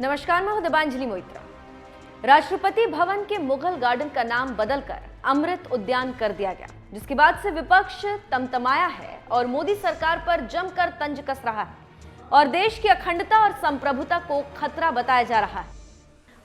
नमस्कार, मैं हूं दिबांजलि मोइत्रा। राष्ट्रपति भवन के मुगल गार्डन का नाम बदलकर अमृत उद्यान कर दिया गया, जिसके बाद से विपक्ष तमतमाया है और मोदी सरकार पर जमकर तंज कस रहा है और देश की अखंडता और संप्रभुता को खतरा बताया जा रहा है।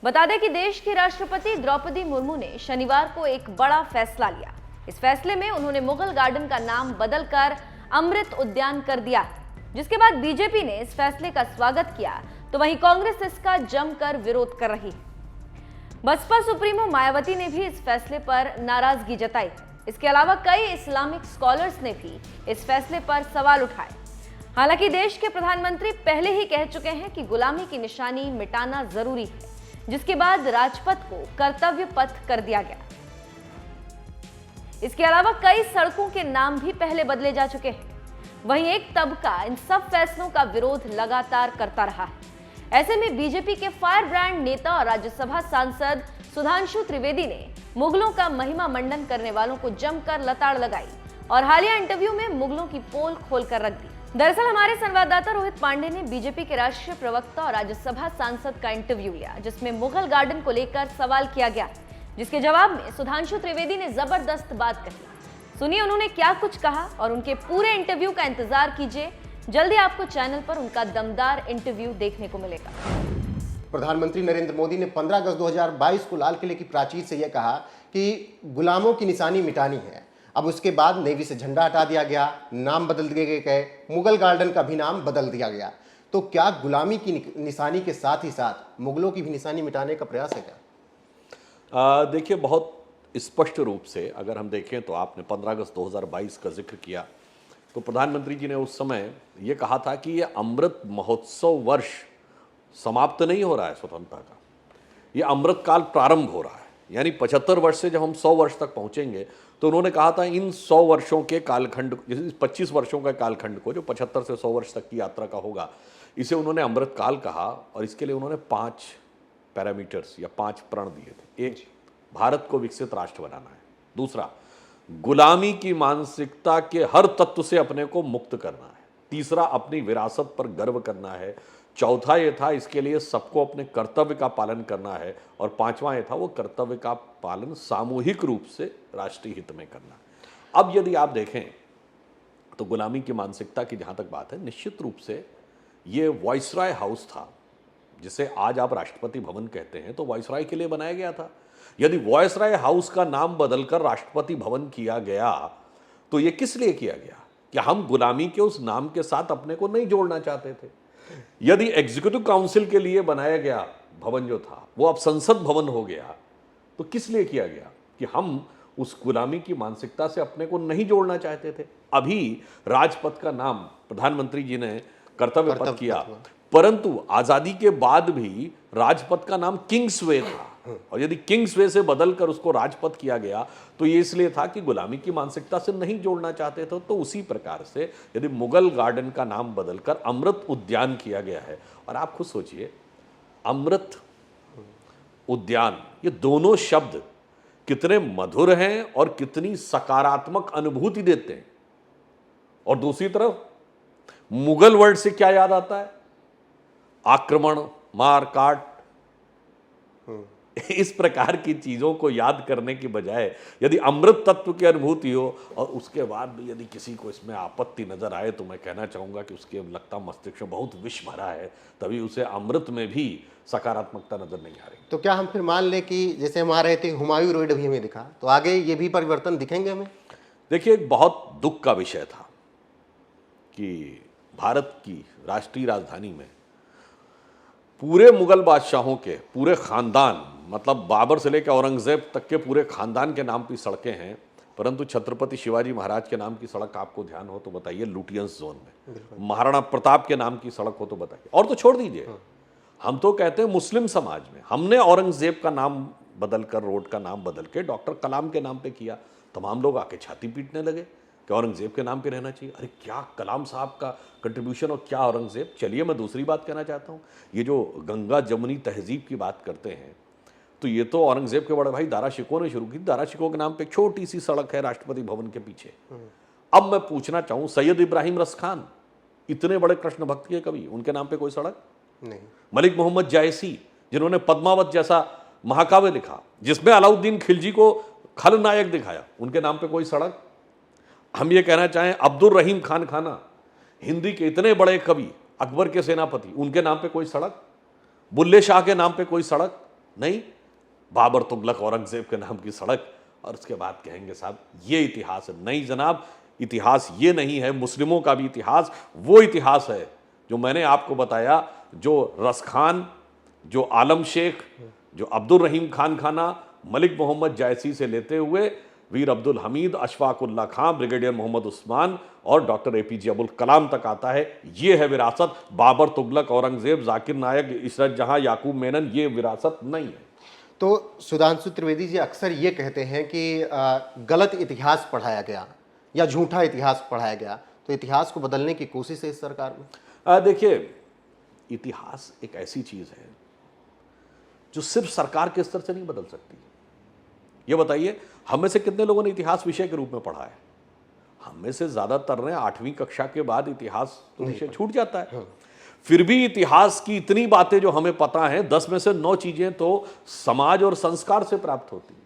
बता दें कि देश की राष्ट्रपति द्रौपदी मुर्मू ने शनिवार को एक बड़ा फैसला लिया। इस फैसले में उन्होंने मुगल गार्डन का नाम बदलकर अमृत उद्यान कर दिया, जिसके बाद बीजेपी ने इस फैसले का स्वागत किया, तो वहीं कांग्रेस इसका जमकर विरोध कर रही है। बसपा सुप्रीमो मायावती ने भी इस फैसले पर नाराजगी जताई। इसके अलावा कई इस्लामिक स्कॉलर्स ने भी इस फैसले पर सवाल उठाए। हालांकि देश के प्रधानमंत्री पहले ही कह चुके हैं कि गुलामी की निशानी मिटाना जरूरी है, जिसके बाद राजपथ को कर्तव्य पथ कर दिया गया। इसके अलावा कई सड़कों के नाम भी पहले बदले जा चुके हैं। वहीं एक तबका इन सब फैसलों का विरोध लगातार करता रहा है। ऐसे में बीजेपी के फायर ब्रांड नेता और राज्यसभा सांसद सुधांशु त्रिवेदी ने मुगलों का महिमा मंडन करने वालों को जमकर लताड़ लगाई और हालिया इंटरव्यू में मुगलों की पोल खोलकर रख दी। दरअसल हमारे संवाददाता रोहित पांडे ने बीजेपी के राष्ट्रीय प्रवक्ता और राज्यसभा सांसद का इंटरव्यू लिया, जिसमें मुगल गार्डन को लेकर सवाल किया गया, जिसके जवाब में सुधांशु त्रिवेदी ने जबरदस्त बात कही। सुनिए उन्होंने क्या कुछ कहा और उनके पूरे इंटरव्यू का इंतजार कीजिए। जल्दी आपको चैनल पर उनका दमदार इंटरव्यू देखने को मिलेगा। प्रधानमंत्री नरेंद्र मोदी ने 15 अगस्त 2022 को लाल किले की प्राचीर से यह कहा कि गुलामों की निशानी मिटानी है। अब उसके बाद नेवी से झंडा हटा दिया गया, नाम बदल दिए गए, मुगल गार्डन का भी नाम बदल दिया गया। तो क्या गुलामी की निशानी के साथ ही साथ मुगलों की भी निशानी मिटाने का प्रयास है क्या? देखिए, बहुत स्पष्ट रूप से अगर हम देखें तो आपने 15 अगस्त 2022 का जिक्र किया, तो प्रधानमंत्री जी ने उस समय ये कहा था कि ये अमृत महोत्सव वर्ष समाप्त नहीं हो रहा है स्वतंत्रता का, ये अमृत काल प्रारंभ हो रहा है। यानी 75 वर्ष से जब हम 100 वर्ष तक पहुंचेंगे, तो उन्होंने कहा था इन 100 वर्षों के कालखंड, जैसे 25 वर्षों का कालखंड को, जो 75 से 100 वर्ष तक की यात्रा का होगा, इसे उन्होंने अमृत काल कहा। और इसके लिए उन्होंने 5 पैरामीटर्स या 5 प्रण दिए थे। एक, भारत को विकसित राष्ट्र बनाना है। दूसरा, गुलामी की मानसिकता के हर तत्व से अपने को मुक्त करना है। तीसरा, अपनी विरासत पर गर्व करना है। चौथा ये था, इसके लिए सबको अपने कर्तव्य का पालन करना है। और पांचवा ये था, वो कर्तव्य का पालन सामूहिक रूप से राष्ट्रीय हित में करना। अब यदि आप देखें तो गुलामी की मानसिकता की जहां तक बात है, निश्चित रूप से ये वाइसराय हाउस था, जिसे आज आप राष्ट्रपति भवन कहते हैं, तो वाइसराय के लिए बनाया गया था। यदि वाइसराय हाउस का नाम बदलकर राष्ट्रपति भवन किया गया, तो यह किस लिए किया गया? कि हम गुलामी के उस नाम के साथ अपने को नहीं जोड़ना चाहते थे। यदि एग्जीक्यूटिव काउंसिल के लिए बनाया गया भवन जो था, वो अब संसद भवन हो गया, तो किस लिए किया गया? कि हम उस गुलामी की मानसिकता से अपने को नहीं जोड़ना चाहते थे। अभी राजपथ का नाम प्रधानमंत्री जी ने कर्तव्य पथ किया, परंतु आजादी के बाद भी राजपथ का नाम किंग्सवे था। और यदि किंग्सवे से बदलकर उसको राजपथ किया गया, तो ये इसलिए था कि गुलामी की मानसिकता से नहीं जोड़ना चाहते थे। तो उसी प्रकार से यदि मुगल गार्डन का नाम बदलकर अमृत उद्यान किया गया है, और आप खुद सोचिए, अमृत उद्यान, ये दोनों शब्द कितने मधुर हैं और कितनी सकारात्मक अनुभूति देते हैं। और दूसरी तरफ मुगल वर्ड से क्या याद आता है? आक्रमण, मार काट। इस प्रकार की चीजों को याद करने की बजाय यदि अमृत तत्व की अनुभूति हो और उसके बाद भी यदि किसी को इसमें आपत्ति नजर आए, तो मैं कहना चाहूंगा कि उसके लगता मस्तिष्क में बहुत विष भरा है, तभी उसे अमृत में भी सकारात्मकता नजर नहीं आ रही। तो क्या हम फिर मान लें कि जैसे हम आ रहे थे हुमायूं रोड भी हमें दिखा, तो आगे ये भी परिवर्तन दिखेंगे हमें? देखिए, एक बहुत दुख का विषय था कि भारत की राष्ट्रीय राजधानी में पूरे मुगल बादशाहों के पूरे खानदान, मतलब बाबर से लेकर औरंगजेब तक के पूरे खानदान के नाम की सड़कें हैं, परंतु छत्रपति शिवाजी महाराज के नाम की सड़क आपको ध्यान हो तो बताइए लुटियंस जोन में, महाराणा प्रताप के नाम की सड़क हो तो बताइए। और तो छोड़ दीजिए, हम तो कहते हैं मुस्लिम समाज में हमने औरंगजेब का नाम बदलकर, रोड का नाम बदल के डॉक्टर कलाम के नाम पे किया। तमाम लोग आके छाती पीटने लगे कि औरंगजेब के नाम पे रहना चाहिए। अरे क्या कलाम साहब का कंट्रीब्यूशन और क्या औरंगजेब। चलिए, मैं दूसरी बात कहना चाहता हूँ, ये जो गंगा जमुनी तहजीब की बात करते हैं, तो ये तो औरंगजेब के बड़े भाई दारा शिकोह ने शुरू की। दारा शिकोह के नाम पे एक छोटी सी सड़क है राष्ट्रपति भवन के पीछे। अब मैं पूछना चाहूँ, सैयद इब्राहिम रस खान, इतने बड़े कृष्ण भक्त के कवि, उनके नाम पे कोई सड़क? नहीं। मलिक मोहम्मद जायसी जिन्होंने पद्मावत जैसा महाकाव्य लिखा जिसमें अलाउद्दीन खिलजी को खलनायक दिखाया, उनके नाम पे कोई सड़क? हम ये कहना चाहें अब्दुल रहीम खान खाना, हिंदी के इतने बड़े कवि, अकबर के सेनापति, उनके नाम पे कोई सड़क? बुल्ले शाह के नाम पे कोई सड़क नहीं? बाबर, तुगलक, औरंगजेब के नाम की सड़क? और उसके बाद कहेंगे साहब ये इतिहास है। नहीं जनाब, इतिहास ये नहीं है। मुस्लिमों का भी इतिहास वो इतिहास है जो मैंने आपको बताया, जो रस खान, जो आलम शेख, जो अब्दुल रहीम खान खाना, मलिक मोहम्मद जायसी से लेते हुए वीर अब्दुल हमीद, अशफाकुल्ला खां, ब्रिगेडियर मोहम्मद उस्मान और डॉक्टर एपीजे अब्दुल कलाम तक आता है। ये है विरासत। बाबर, तुगलक, औरंगजेब, जाकिर नायक, इशरत जहां, याकूब मेनन, ये विरासत नहीं है। तो सुधांशु त्रिवेदी जी अक्सर ये कहते हैं कि गलत इतिहास पढ़ाया गया या झूठा इतिहास पढ़ाया गया, तो इतिहास को बदलने की कोशिश है इस सरकार में? देखिए, इतिहास एक ऐसी चीज है जो सिर्फ सरकार के स्तर से नहीं बदल सकती। ये बताइए, हम में से कितने लोगों ने इतिहास विषय के रूप में पढ़ा है? हम में से ज्यादातर ने 8वीं कक्षा के बाद इतिहास तो विषय छूट जाता है। फिर भी इतिहास की इतनी बातें जो हमें पता है, 10 में से 9 चीजें तो समाज और संस्कार से प्राप्त होती हैं।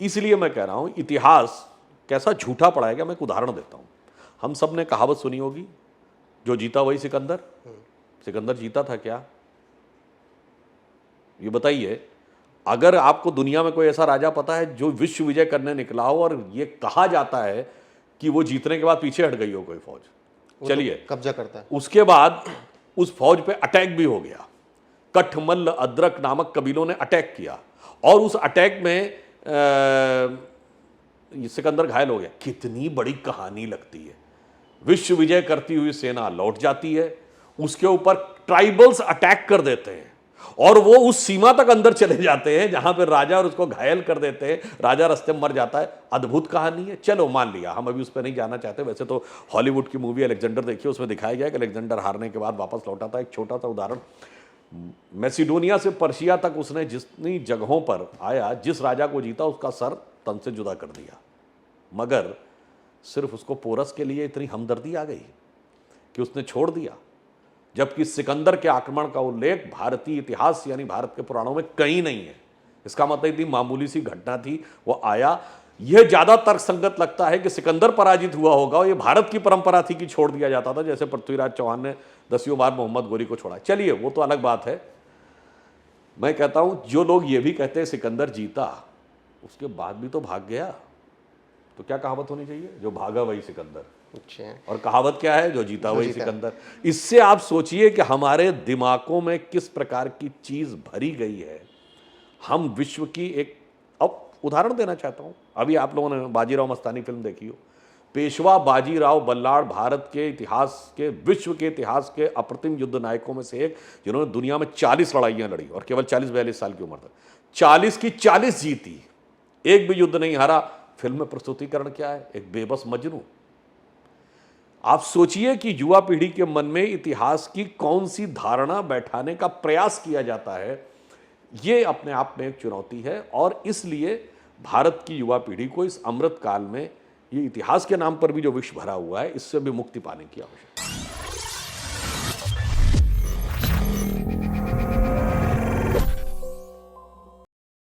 इसलिए मैं कह रहा हूं इतिहास कैसा झूठा पढ़ाया गया। मैं एक उदाहरण देता हूं। हम सब ने कहावत सुनी होगी, जो जीता वही सिकंदर। सिकंदर जीता था क्या? ये बताइए, अगर आपको दुनिया में कोई ऐसा राजा पता है जो विश्व विजय करने निकला हो और ये कहा जाता है कि वो जीतने के बाद पीछे हट गई हो कोई फौज? चलिए, कब्जा करता है। उसके बाद उस फौज पे अटैक भी हो गया। कठमल्ल, अदरक नामक कबीलों ने अटैक किया और उस अटैक में सिकंदर घायल हो गया। कितनी बड़ी कहानी लगती है। विश्व विजय करती हुई सेना लौट जाती है, उसके ऊपर ट्राइबल्स अटैक कर देते हैं और वो उस सीमा तक अंदर चले जाते हैं जहां पर राजा और उसको घायल कर देते हैं। राजा रास्ते में मर जाता है। अद्भुत कहानी है, चलो मान लिया, हम अभी उस पर नहीं जाना चाहते। वैसे तो हॉलीवुड की मूवी अलेक्जेंडर देखिए, उसमें दिखाया गया कि अलेक्जेंडर हारने के बाद वापस लौटा था। एक छोटा सा उदाहरण, मैसिडोनिया से पर्शिया तक उसने जितनी जगहों पर आया, जिस राजा को जीता उसका सर तन से जुदा कर दिया, मगर सिर्फ उसको पोरस के लिए इतनी हमदर्दी आ गई कि उसने छोड़ दिया। जबकि सिकंदर के आक्रमण का उल्लेख भारतीय इतिहास यानी भारत के पुराणों में कहीं नहीं है। इसका मतलब इतनी मामूली सी घटना थी, वो आया। यह ज्यादा तर्कसंगत लगता है कि सिकंदर पराजित हुआ होगा और ये भारत की परंपरा थी कि छोड़ दिया जाता था, जैसे पृथ्वीराज चौहान ने 10वीं बार मोहम्मद गोरी को छोड़ा। चलिए, वो तो अलग बात है। मैं कहता हूं, जो लोग ये भी कहते हैं सिकंदर जीता, उसके बाद भी तो भाग गया, तो क्या कहावत होनी चाहिए? जो भागा वही सिकंदर। अच्छा। और कहावत क्या है? जो जीता वही सिकंदर। इससे आप सोचिए कि हमारे दिमागों में किस प्रकार की चीज भरी गई है। हम विश्व की एक, अब उदाहरण देना चाहता हूं, अभी आप लोगों ने बाजीराव मस्तानी फिल्म देखी हो। पेशवा बाजीराव बल्लाळ भारत के इतिहास के, विश्व के इतिहास के अप्रतिम युद्ध नायकों में से एक, जिन्होंने दुनिया में 40 लड़ाइयां लड़ी और केवल 40-42 साल की उम्र तक 40 की 40 जीती, एक भी युद्ध नहीं हारा। फिल्म में प्रस्तुतिकरण क्या है? एक बेबस मजनू। आप सोचिए कि युवा पीढ़ी के मन में इतिहास की कौन सी धारणा बैठाने का प्रयास किया जाता है। ये अपने आप में एक चुनौती है और इसलिए भारत की युवा पीढ़ी को इस अमृत काल में ये इतिहास के नाम पर भी जो विष भरा हुआ है, इससे भी मुक्ति पाने की आवश्यकता है।